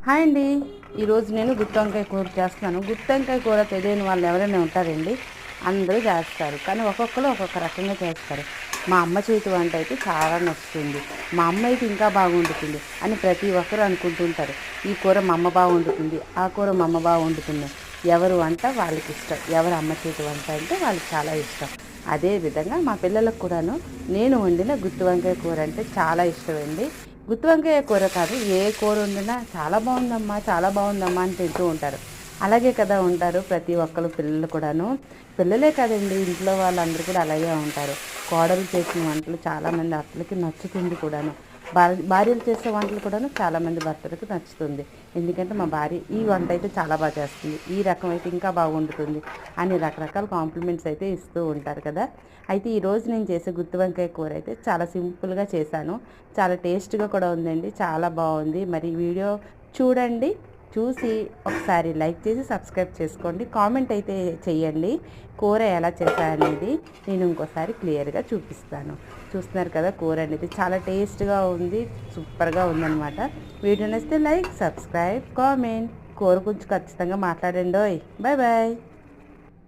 Hi అండి. ఈరోజు నేను గుత్తి వంకాయ కూర చేస్తున్నాను. గుత్తి వంకాయ కూర తెలియని వాళ్ళు ఎవరైనా ఉంటారండి? అందరూ చేస్తారు, కానీ ఒక్కొక్కరు ఒక్కొక్క రకంగా చేస్తారు. మా అమ్మ చేతి వంట అయితే చాలా నచ్చుతుంది. మా అమ్మ అయితే ఇంకా బాగుండుతుంది అని ప్రతి ఒక్కరు అనుకుంటుంటారు. ఈ కూర మా అమ్మ బాగుండుతుంది, ఆ కూర మా అమ్మ బాగుండుతుంది. ఎవరు వంట వాళ్ళకి ఇష్టం, ఎవరు అమ్మ చేతి వంట అంటే వాళ్ళకి చాలా ఇష్టం. అదేవిధంగా మా పిల్లలకు కూడాను నేను వండిన గుత్తి వంకాయ కూర అంటే చాలా ఇష్టమండి. గుత్తి వంకాయ కూర కాదు, ఏ కూర వండినా చాలా బాగుందమ్మా, చాలా బాగుందమ్మా అని తింటూ ఉంటారు. అలాగే కదా ఉంటారు ప్రతి ఒక్కరు, పిల్లలు కూడాను. పిల్లలే కదండి, ఇంట్లో వాళ్ళందరూ కూడా అలాగే ఉంటారు. కోడలు చేసిన వంటలు చాలామంది అత్తలకి నచ్చుతుంది కూడాను. భార్యలు చేసే వంటలు కూడాను చాలామంది భర్తలకు నచ్చుతుంది. ఎందుకంటే మా భార్య ఈ వంట అయితే చాలా బాగా చేస్తుంది, ఈ రకం అయితే ఇంకా బాగుంటుంది అని రకరకాల కాంప్లిమెంట్స్ అయితే ఇస్తూ ఉంటారు కదా. అయితే ఈరోజు నేను చేసే గుత్తి వంకాయ కూర అయితే చాలా సింపుల్గా చేశాను. చాలా టేస్ట్గా కూడా ఉందండి, చాలా బాగుంది. మరి వీడియో చూడండి, చూసి ఒకసారి లైక్ చేసి సబ్స్క్రైబ్ చేసుకోండి, కామెంట్ అయితే చెయ్యండి. కూర ఎలా చేశాననేది నేను ఇంకోసారి క్లియర్గా చూపిస్తాను. చూస్తున్నారు కదా, కూర అనేది చాలా టేస్ట్గా ఉంది, సూపర్గా ఉందన్నమాట. వీడియో నచ్చితే లైక్, సబ్స్క్రైబ్, కామెంట్. కూర గురించి ఖచ్చితంగా మాట్లాడండి. Bye bye.